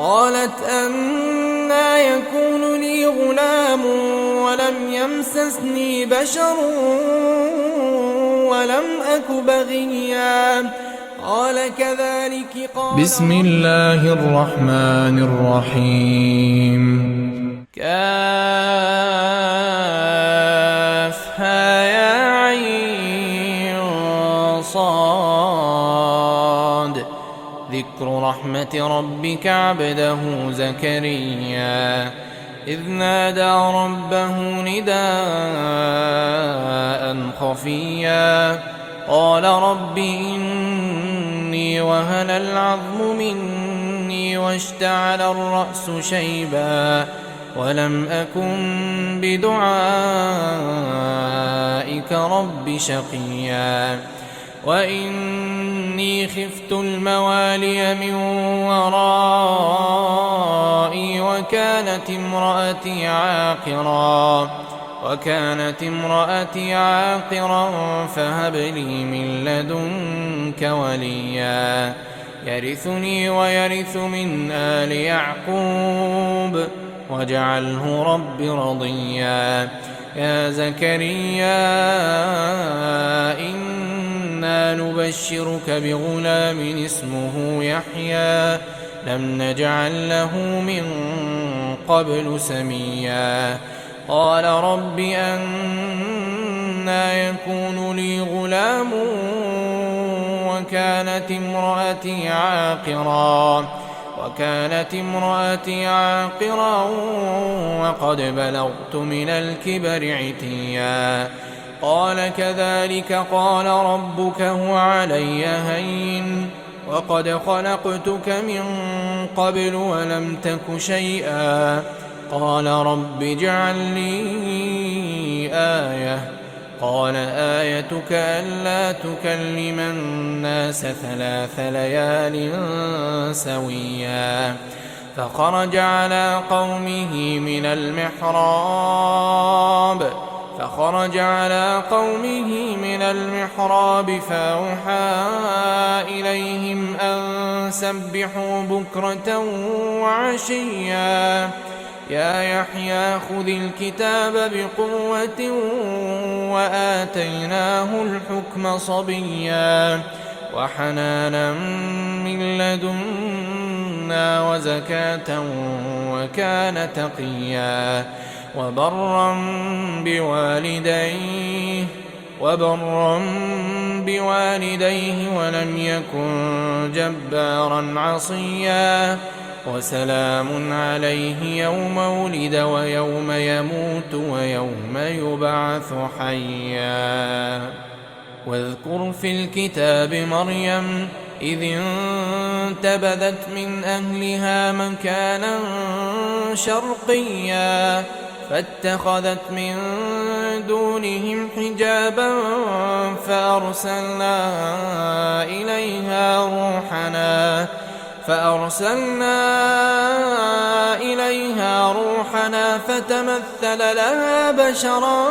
قالت أنى يكون لي غلام ولم يمسسني بشر ولم أك بغيا قال كذلك قال بسم الله الرحمن الرحيم كافها يا عين صاد ذكر رحمة ربك عبده زكريا إذ نادى ربه نداء خفيا قال رب إني وهن العظم مني واشتعل الرأس شيبا ولم أكن بدعائك رب شقيا وإني خفت الموالي من ورائي وكانت امرأتي عاقرا فهب لي من لدنك وليا يرثني ويرث من آل يعقوب واجعله رب رضيا يا زكريا إنا نبشرك بغلام اسمه يحيى لم نجعل له من قبل سميا قال رب أنى يكون لي غلام وكانت امرأتي عاقرا وقد بلغت من الكبر عتيا قال كذلك قال ربك هو علي هين وقد خلقتك من قبل ولم تك شيئا قال رب اجعل لي آية قال آيتك ألا تكلم الناس 3 ليال سويا فخرج على قومه من المحراب فأوحى إليهم أن سبحوا بكرة وعشيا يا يحيى خذ الكتاب بقوة وآتيناه الحكم صبيا وحنانا من لدنا وزكاة وكان تقيا وبرا بوالديه ولم يكن جبارا عصيا وسلام عليه يوم ولد ويوم يموت ويوم يبعث حيا واذكر في الكتاب مريم إذ انتبذت من أهلها مكانا شرقيا فاتخذت من دونهم حجابا فأرسلنا إليها روحنا فتمثل لها بشرا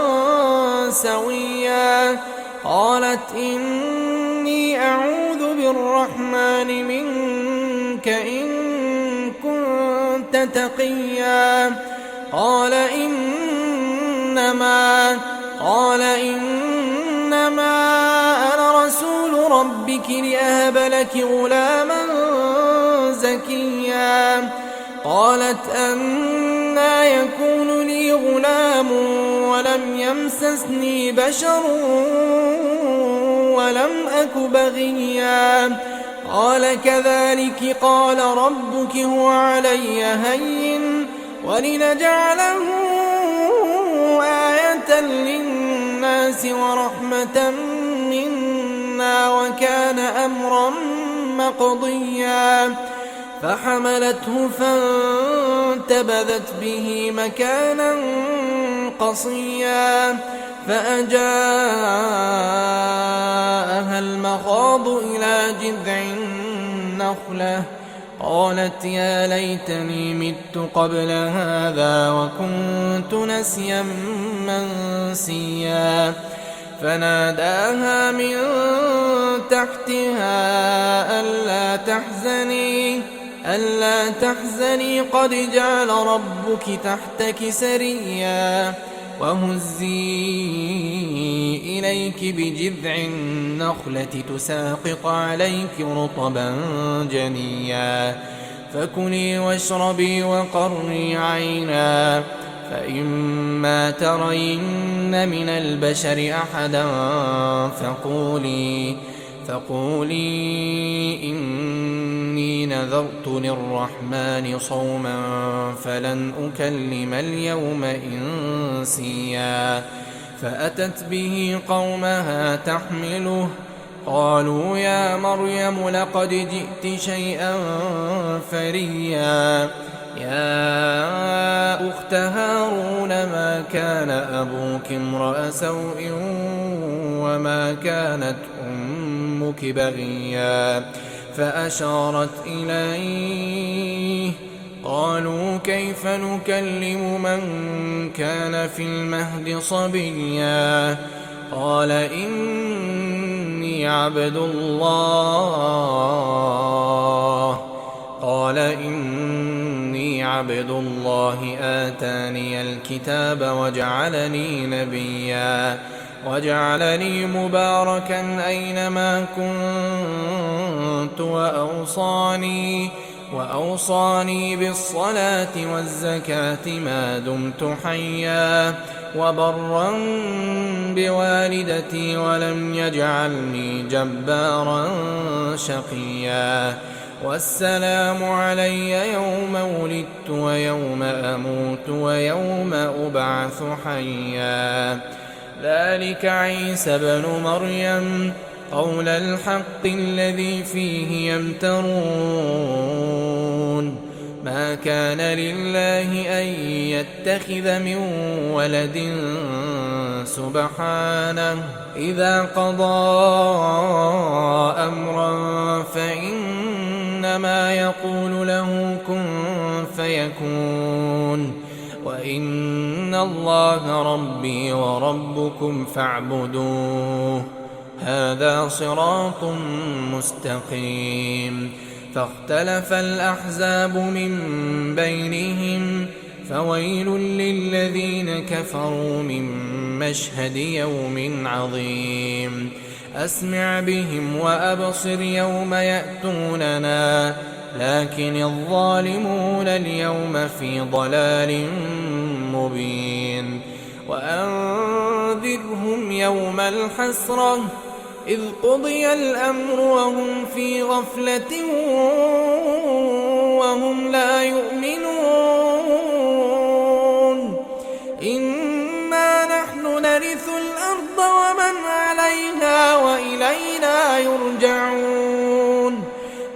سويا قالت إني أعوذ بالرحمن منك إن كنت تقيا قال إنما أنا رسول ربك لأهب لك غلاما زكيا قالت أنى يكون لي غلام ولم يمسسني بشر ولم أك بغيا قال كذلك قال ربك هو علي هين ولنجعله آية للناس ورحمة منا وكان أمرا مقضيا فحملته فانتبذت به مكانا قصيا فأجاءها المخاض إلى جذع النخلة قالت يا ليتني مت قبل هذا وكنت نسيا منسيا فناداها من تحتها ألا تحزني ألا تحزني قد جعل ربك تحتك سريا وهزي إليك بجذع النخلة تساقط عليك رطبا جنيا فكلي واشربي وقري عينا فإما ترين من البشر أحدا فقولي إني نذرت للرحمن صوما فلن أكلم اليوم إنسيا فأتت به قومها تحمله قالوا يا مريم لقد جئت شيئا فريا يا أخت هارون ما كان أبوك امرأ سوء وما كانت أمك بغيا فأشارت إليه قالوا كيف نكلم من كان في المهد صبيا قال إني عبد الله آتاني الكتاب وجعلني نبيا وجعلني مباركا أينما كنت وأوصاني بالصلاة والزكاة ما دمت حيا وبرا بوالدتي ولم يجعلني جبارا شقيا والسلام علي يوم ولدت ويوم أموت ويوم أبعث حيا ذلك عيسى بن مريم قول الحق الذي فيه يمترون ما كان لله أن يتخذ من ولد سبحانه إذا قضى أمرا فإنما يقول له كن فيكون وإن الله ربي وربكم فاعبدوه هذا صراط مستقيم فاختلف الأحزاب من بينهم فويل للذين كفروا من مشهد يوم عظيم أسمع بهم وأبصر يوم يأتوننا لكن الظالمون اليوم في ضلال مبين وأنذرهم يوم الحسرة إذ قضي الأمر وهم في غفلة وهم لا يؤمنون إنا نحن نرث الأرض ومن عليها وإلينا يرجعون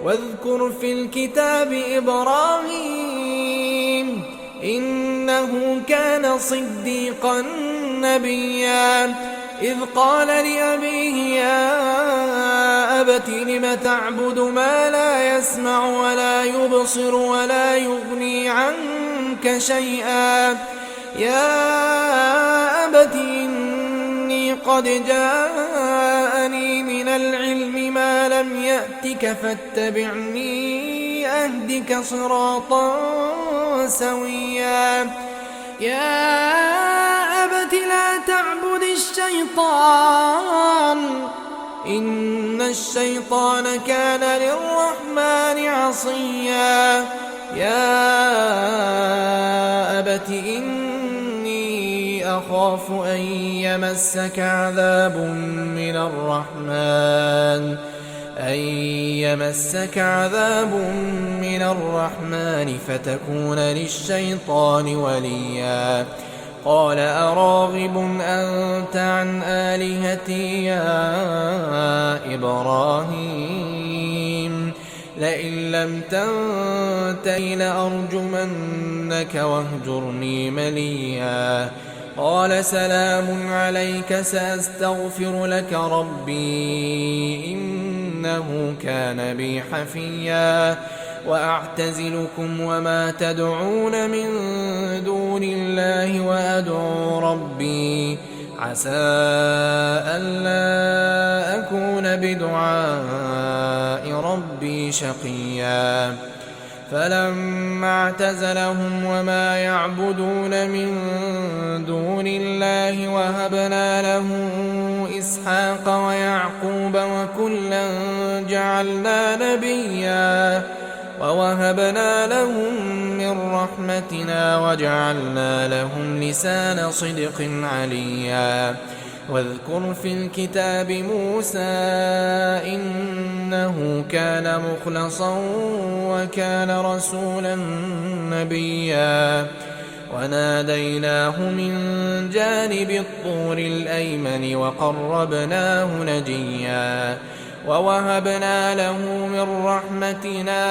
واذكر في الكتاب إبراهيم إنه كان صديقا نبيا إذ قال لأبيه يا أبت لم تعبد ما لا يسمع ولا يبصر ولا يغني عنك شيئا يا أبت إني قد جاءني من العلم ما لم يأتك فاتبعني أهدك صراطا سويا يا أبت لا تعبد الشيطان إن الشيطان كان للرحمن عصيا يا أبت إني أخاف أن يمسك عذاب من الرحمن فتكون للشيطان وليا قال أراغب أنت عن آلهتي يا إبراهيم لئن لم تنته لأرجمنك واهجرني مليا قال سلام عليك سأستغفر لك ربي إنه كان بي حفيا وأعتزلكم وما تدعون من دون الله وأدعو ربي عسى ألا أكون بدعاء ربي شقيا فلما اعتزلهم وما يعبدون من دون الله وهبنا له إسحاق ويعقوب وكلا جعلنا نبيا ووهبنا لهم من رحمتنا وجعلنا لهم لسان صدق عليا واذكر في الكتاب موسى إنه كان مخلصا وكان رسولا نبيا وناديناه من جانب الطور الأيمن وقربناه نجيا ووهبنا له من رحمتنا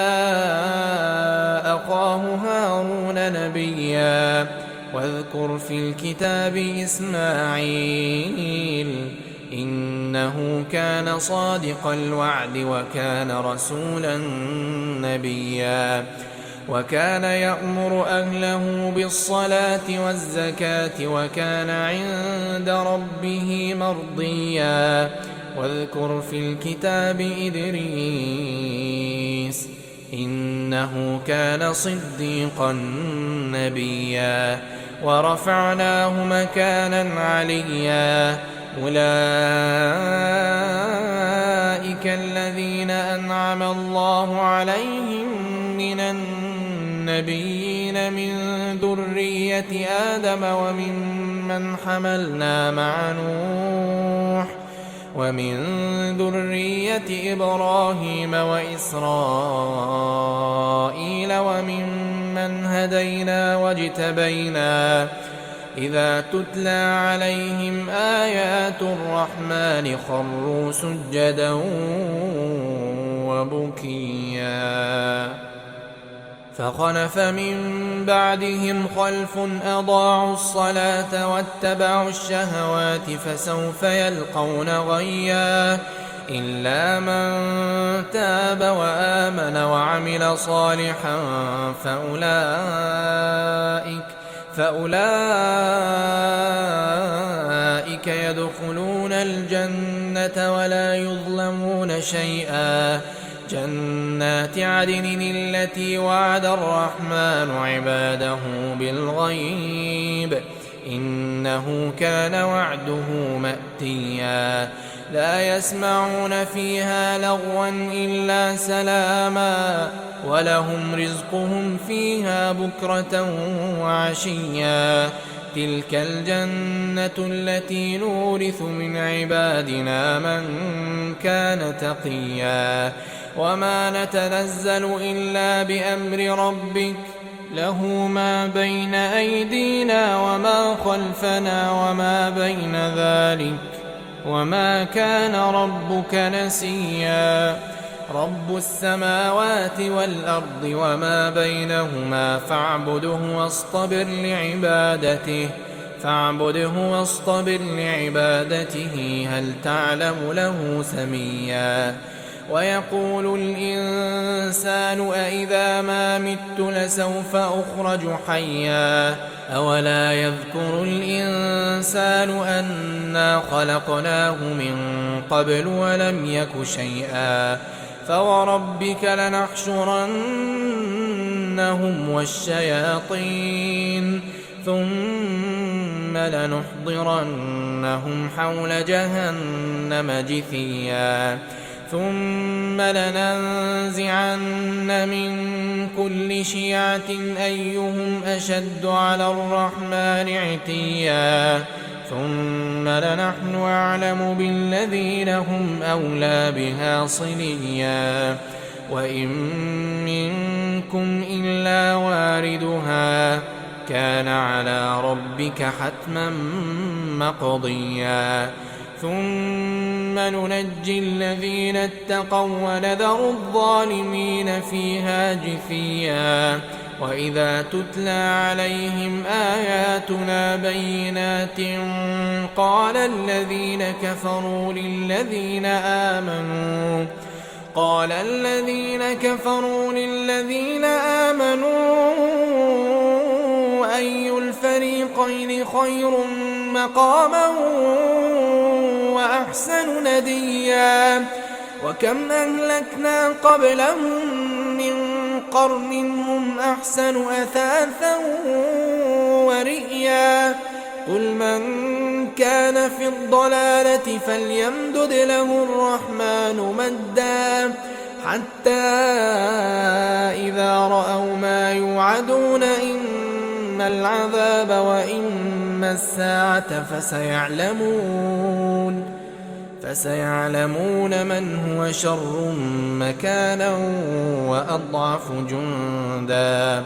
أخاه هارون نبيا واذكر في الكتاب إسماعيل إنه كان صادق الوعد وكان رسولا نبيا وكان يأمر أهله بالصلاة والزكاة وكان عند ربه مرضيا واذكر في الكتاب إدريس إنه كان صديقا نبيا ورفعناه مكانا عليا أولئك الذين أنعم الله عليهم من النبيين من ذرية آدم وممن حملنا مع نوح ومن ذرية إبراهيم وإسرائيل وممن هدينا واجتبينا إذا تتلى عليهم آيات الرحمن خروا سجدا وبكيا فخلف من بعدهم خلف أضاعوا الصلاة واتبعوا الشهوات فسوف يلقون غيا إلا من تاب وآمن وعمل صالحا فأولئك يدخلون الجنة ولا يظلمون شيئا جنات عدن التي وعد الرحمن عباده بالغيب إنه كان وعده مأتيا لا يسمعون فيها لغوا إلا سلاما ولهم رزقهم فيها بكرة وعشيا تلك الجنة التي نورث من عبادنا من كان تقيا وما نتنزل إلا بأمر ربك له ما بين أيدينا وما خلفنا وما بين ذلك وما كان ربك نسيا رب السماوات والأرض وما بينهما فاعبده واصطبر لعبادته هل تعلم له سميا ويقول الإنسان أإذا ما مت لسوف أخرج حيا أولا يذكر الإنسان أنا خلقناه من قبل ولم يك شيئا فوربك لنحشرنهم والشياطين ثم لنحضرنهم حول جهنم جثيا ثم لننزعن من كل شيعة أيهم أشد على الرحمن عتيا ثم لنحن أعلم بالذين هم أولى بها صليا وإن منكم إلا واردها كان على ربك حتما مقضيا ثم ننجي الذين اتقوا ونذر الظالمين فيها جثيا وإذا تتلى عليهم آياتنا بينات قال الذين كفروا للذين آمنوا أي الفريقين خير مقاما وأحسن نديا وكم أهلكنا قبلهم من قرن هم أحسن أثاثا ورئيا قل من كان في الضلالة فليمدد له الرحمن مدا حتى إذا رأوا ما يوعدون إما العذاب وإما الساعة فسيعلمون من هو شر مكانا وأضعف جندا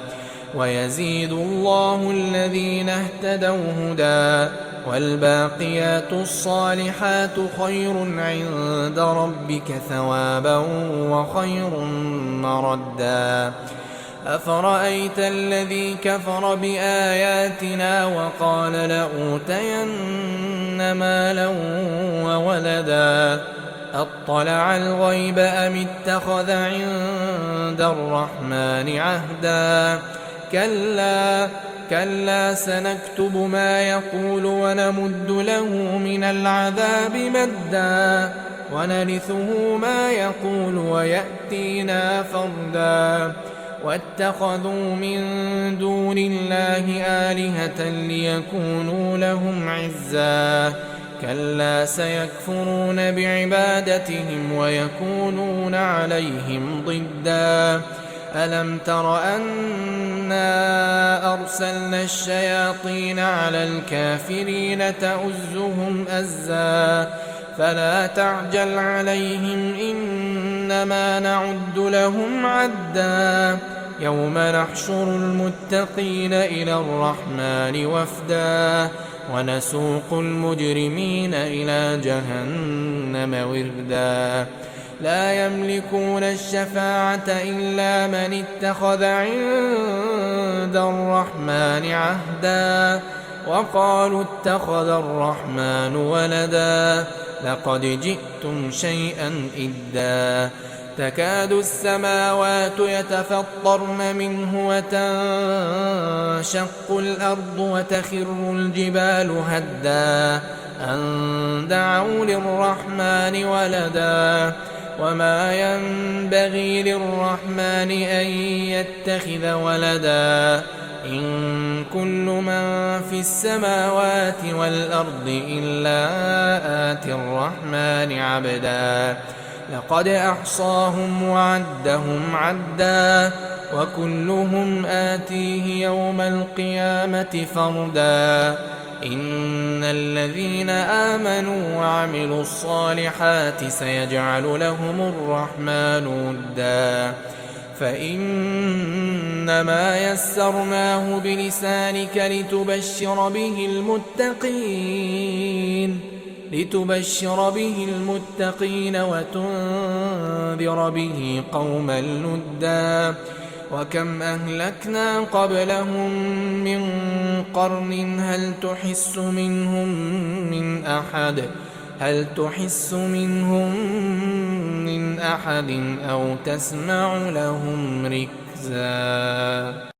ويزيد الله الذين اهتدوا هدى والباقيات الصالحات خير عند ربك ثوابا وخير مردا أفرأيت الذي كفر بآياتنا وقال لأوتين مالا وولدا أطلع الغيب أم اتخذ عند الرحمن عهدا كلا سنكتب ما يقول ونمد له من العذاب مدا ونرثه ما يقول ويأتينا فردا واتخذوا من دون الله آلهة ليكونوا لهم عزا كلا سيكفرون بعبادتهم ويكونون عليهم ضدا ألم تر أنا أرسلنا الشياطين على الكافرين تؤزهم أزا فلا تعجل عليهم إنما نعد لهم عدا يوم نحشر المتقين إلى الرحمن وفدا ونسوق المجرمين إلى جهنم وردا لا يملكون الشفاعة إلا من اتخذ عند الرحمن عهدا وقالوا اتخذ الرحمن ولدا لقد جئتم شيئا إدا تكاد السماوات يتفطرن منه وتنشق الأرض وتخر الجبال هدا أن دعوا للرحمن ولدا وما ينبغي للرحمن أن يتخذ ولدا إن كل من في السماوات والأرض إلا آتي الرحمن عبدا لقد أحصاهم وعدهم عدا وكلهم آتيه يوم القيامة فردا إن الذين آمنوا وعملوا الصالحات سيجعل لهم الرحمن ودا فإنما يسرناه بلسانك لتبشر به المتقين وتنذر به قوما لدا وكم أهلكنا قبلهم من قرن هل تحس منهم من أحد أو تسمع لهم ركزا